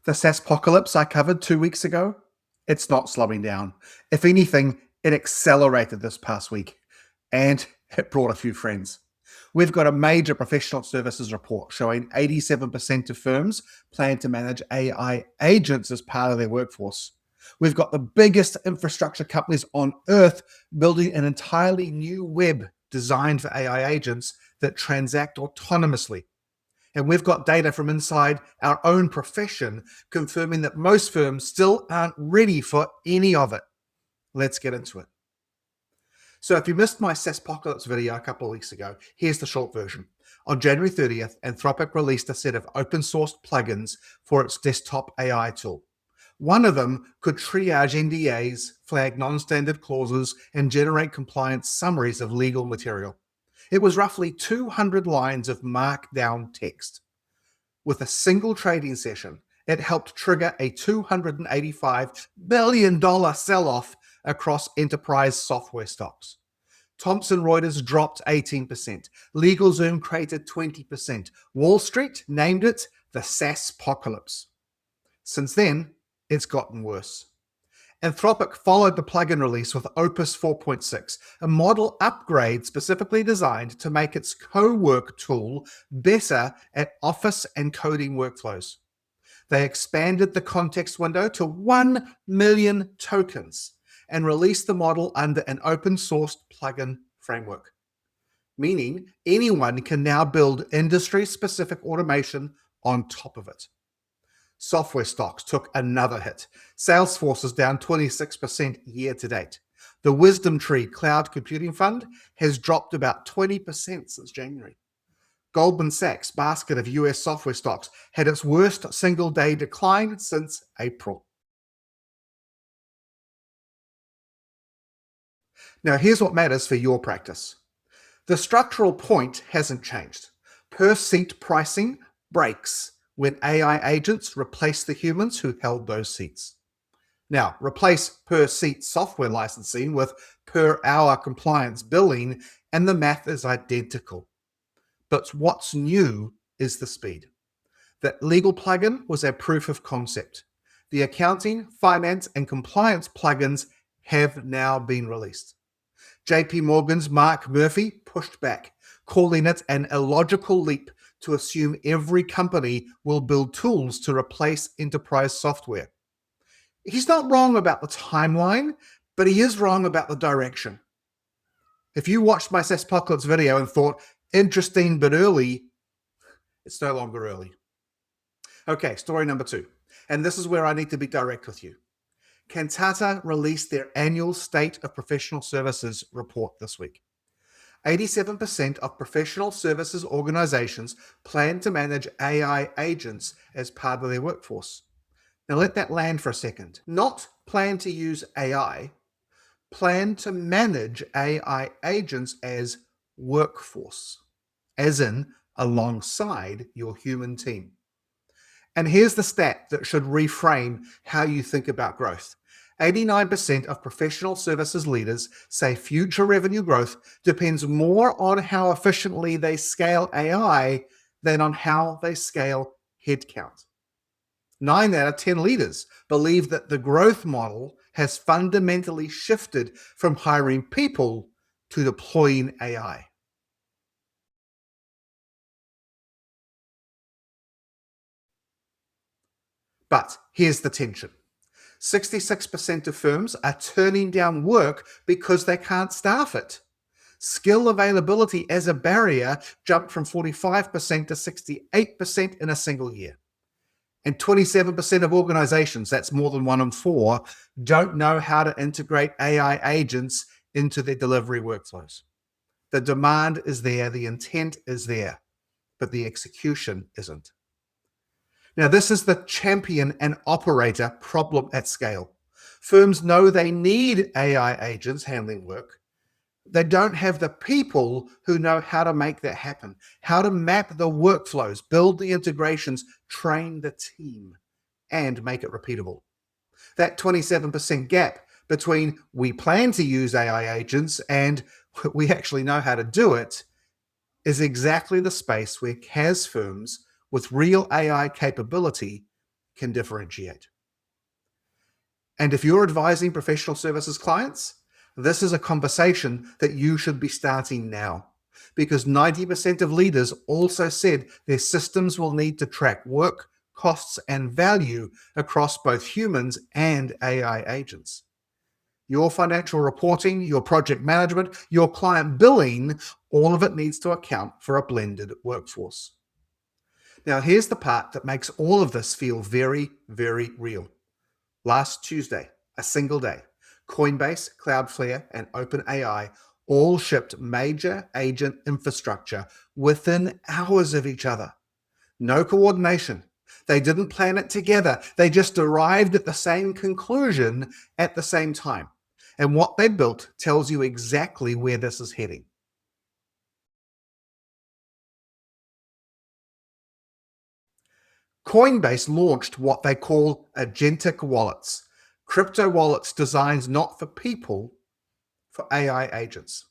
The SaaSpocalypse I covered 2 weeks ago, it's not slowing down. If anything, it accelerated this past week, and it brought a few friends. We've got a major professional services report showing 87% of firms plan to manage AI agents as part of their workforce. We've got the biggest infrastructure companies on earth building an entirely new web designed for AI agents that transact autonomously. And we've got data from inside our own profession confirming that most firms still aren't ready for any of it. Let's get into it. So if you missed my SaaSpocalypse video a couple of weeks ago, here's the short version. On January 30th, Anthropic released a set of open source plugins for its desktop AI tool. One of them could triage NDAs, flag non-standard clauses, and generate compliance summaries of legal material. It was roughly 200 lines of markdown text. With a single trading session, it helped trigger a $285 billion sell-off across enterprise software stocks. Thomson Reuters dropped 18%. LegalZoom created 20%. Wall Street named it the SaaSpocalypse. Since then, it's gotten worse. Anthropic followed the plugin release with Opus 4.6, a model upgrade specifically designed to make its co-work tool better at office and coding workflows. They expanded the context window to 1 million tokens and released the model under an open-sourced plugin framework, meaning anyone can now build industry-specific automation on top of it. Software stocks took another hit. Salesforce is down 26% year to date. The Wisdom Tree Cloud Computing Fund has dropped about 20% since January. Goldman Sachs' basket of US software stocks had its worst single-day decline since April. Now, here's what matters for your practice. The structural point hasn't changed. Per-seat pricing breaks when AI agents replace the humans who held those seats. Now, replace per-seat software licensing with per-hour compliance billing, and the math is identical. But what's new is the speed. That legal plugin was a proof of concept. The accounting, finance, and compliance plugins have now been released. JP Morgan's Mark Murphy pushed back, calling it an illogical leap to assume every company will build tools to replace enterprise software. He's not wrong about the timeline, but he is wrong about the direction. If you watched my SaaSpocalypse video and thought, interesting but early, it's no longer early. Okay, story number 2. And this is where I need to be direct with you. Cantata released their annual State of Professional Services report this week. 87% of professional services organizations plan to manage AI agents as part of their workforce. Now let that land for a second. Not plan to use AI, plan to manage AI agents as workforce, as in alongside your human team. And here's the stat that should reframe how you think about growth. 89% of professional services leaders say future revenue growth depends more on how efficiently they scale AI than on how they scale headcount. 9 out of 10 leaders believe that the growth model has fundamentally shifted from hiring people to deploying AI. But here's the tension. 66% of firms are turning down work because they can't staff it. Skill availability as a barrier jumped from 45% to 68% in a single year. And 27% of organizations, that's more than 1 in 4, don't know how to integrate AI agents into their delivery workflows. The demand is there, the intent is there, but the execution isn't. Now, this is the champion and operator problem at scale. Firms know they need AI agents handling work. They don't have the people who know how to make that happen, how to map the workflows, build the integrations, train the team, and make it repeatable. That 27% gap between we plan to use AI agents and we actually know how to do it is exactly the space where CAS firms with real AI capability can differentiate. And if you're advising professional services clients, this is a conversation that you should be starting now, because 90% of leaders also said their systems will need to track work, costs, and value across both humans and AI agents. Your financial reporting, your project management, your client billing, all of it needs to account for a blended workforce. Now, here's the part that makes all of this feel very, very real. Last Tuesday, a single day, Coinbase, Cloudflare, and OpenAI all shipped major agent infrastructure within hours of each other. No coordination. They didn't plan it together. They just arrived at the same conclusion at the same time. And what they built tells you exactly where this is heading. Coinbase launched what they call Agentic wallets, crypto wallets designed not for people, for AI agents.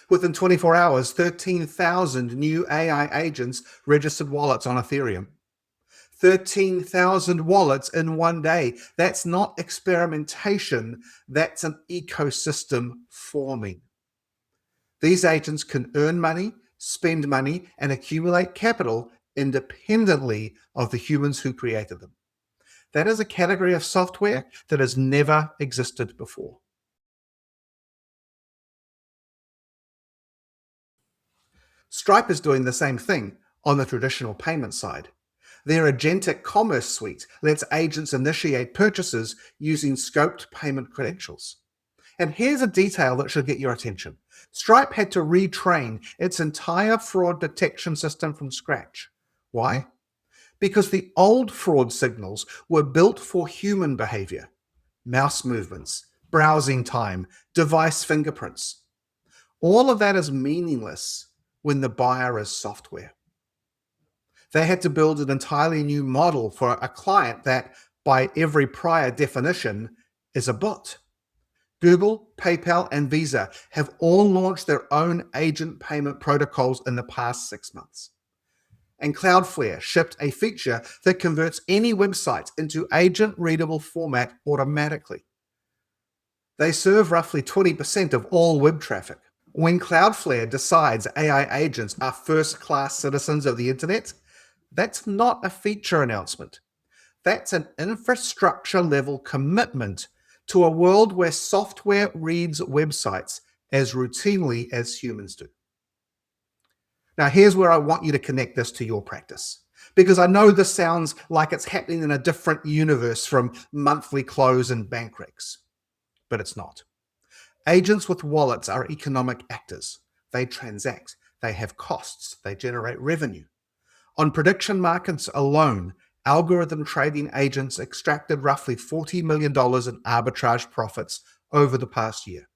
Within 24 hours, 13,000 new AI agents registered wallets on Ethereum. 13,000 wallets in one day. That's not experimentation, that's an ecosystem forming. These agents can earn money, spend money, and accumulate capital independently of the humans who created them. That is a category of software that has never existed before. Stripe is doing the same thing on the traditional payment side. Their Agentic commerce suite lets agents initiate purchases using scoped payment credentials. And here's a detail that should get your attention. Stripe had to retrain its entire fraud detection system from scratch. Why? Because the old fraud signals were built for human behavior, mouse movements, browsing time, device fingerprints. All of that is meaningless when the buyer is software. They had to build an entirely new model for a client that, by every prior definition, is a bot. Google, PayPal, and Visa have all launched their own agent payment protocols in the past 6 months. And Cloudflare shipped a feature that converts any website into agent-readable format automatically. They serve roughly 20% of all web traffic. When Cloudflare decides AI agents are first-class citizens of the internet, that's not a feature announcement. That's an infrastructure-level commitment to a world where software reads websites as routinely as humans do. Now, here's where I want you to connect this to your practice, because I know this sounds like it's happening in a different universe from monthly close and bank recs, but it's not. Agents with wallets are economic actors. They transact, they have costs, they generate revenue. On prediction markets alone, algorithm trading agents extracted roughly $40 million in arbitrage profits over the past year.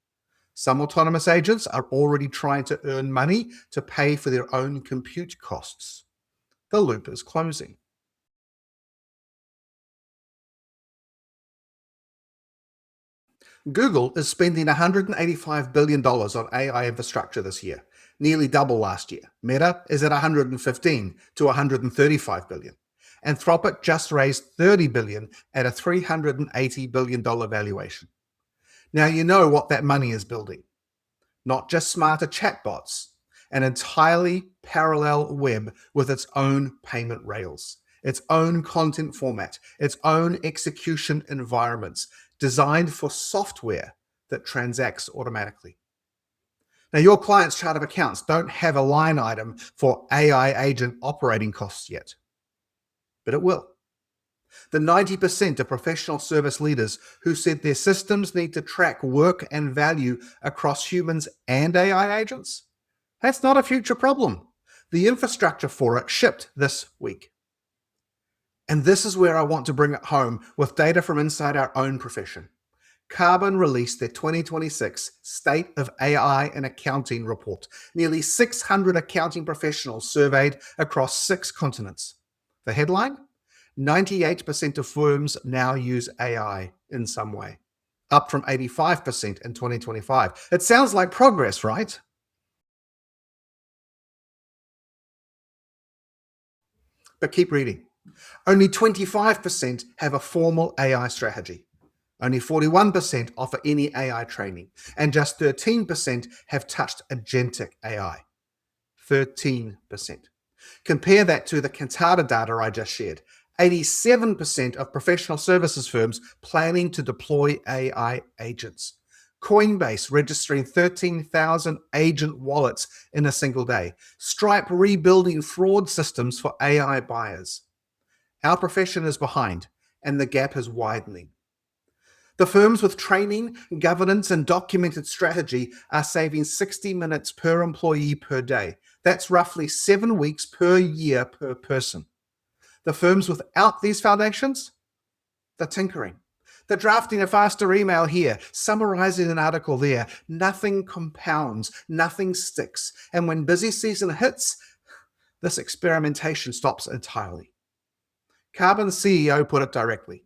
Some autonomous agents are already trying to earn money to pay for their own compute costs. The loop is closing. Google is spending $185 billion on AI infrastructure this year, nearly double last year. Meta is at $115 to $135 billion. Anthropic just raised $30 billion at a $380 billion valuation. Now you know what that money is building. Not just smarter chatbots, an entirely parallel web with its own payment rails, its own content format, its own execution environments, designed for software that transacts automatically. Now, your client's chart of accounts don't have a line item for AI agent operating costs yet, but it will. The 90% of professional service leaders who said their systems need to track work and value across humans and AI agents, that's not a future problem. The infrastructure for it shipped this week. And this is where I want to bring it home with data from inside our own profession. Carbon released their 2026 State of AI and Accounting report. Nearly 600 accounting professionals surveyed across 6 continents. The headline? 98% of firms now use AI in some way, up from 85% in 2025. It sounds like progress, right? But keep reading. Only 25% have a formal AI strategy. Only 41% offer any AI training, and just 13% have touched agentic AI. 13%. Compare that to the Cantata data I just shared. 87% of professional services firms planning to deploy AI agents. Coinbase registering 13,000 agent wallets in a single day. Stripe rebuilding fraud systems for AI buyers. Our profession is behind, and the gap is widening. The firms with training, governance, and documented strategy are saving 60 minutes per employee per day. That's roughly 7 weeks per year per person. The firms without these foundations, they're tinkering. They're drafting a faster email here, summarizing an article there. Nothing compounds, nothing sticks. And when busy season hits, this experimentation stops entirely. Carbon's CEO put it directly.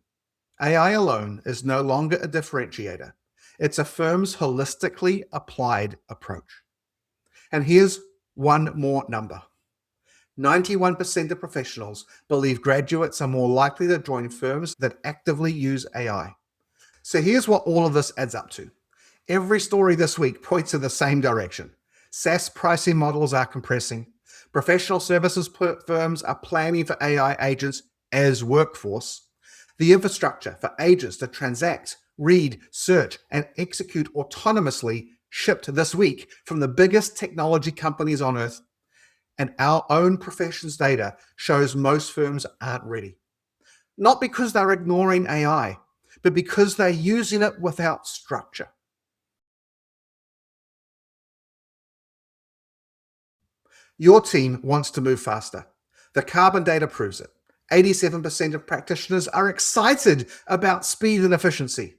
AI alone is no longer a differentiator. It's a firm's holistically applied approach. And here's one more number. 91% of professionals believe graduates are more likely to join firms that actively use AI. So here's what all of this adds up to. Every story this week points in the same direction. SaaS pricing models are compressing. Professional services firms are planning for AI agents as workforce. The infrastructure for agents to transact, read, search, and execute autonomously shipped this week from the biggest technology companies on earth. And our own profession's data shows most firms aren't ready. Not because they're ignoring AI, but because they're using it without structure. Your team wants to move faster. The carbon data proves it. 87% of practitioners are excited about speed and efficiency.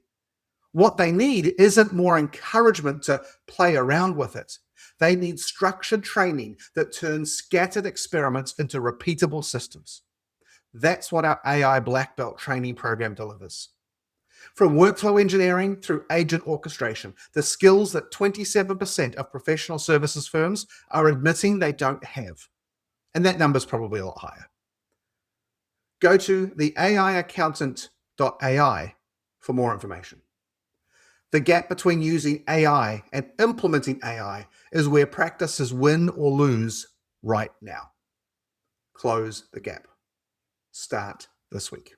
What they need isn't more encouragement to play around with it. They need structured training that turns scattered experiments into repeatable systems. That's what our AI Black Belt training program delivers. From workflow engineering through agent orchestration, the skills that 27% of professional services firms are admitting they don't have. And that number's probably a lot higher. Go to theaiaccountant.ai for more information. The gap between using AI and implementing AI is where practices win or lose right now. Close the gap. Start this week.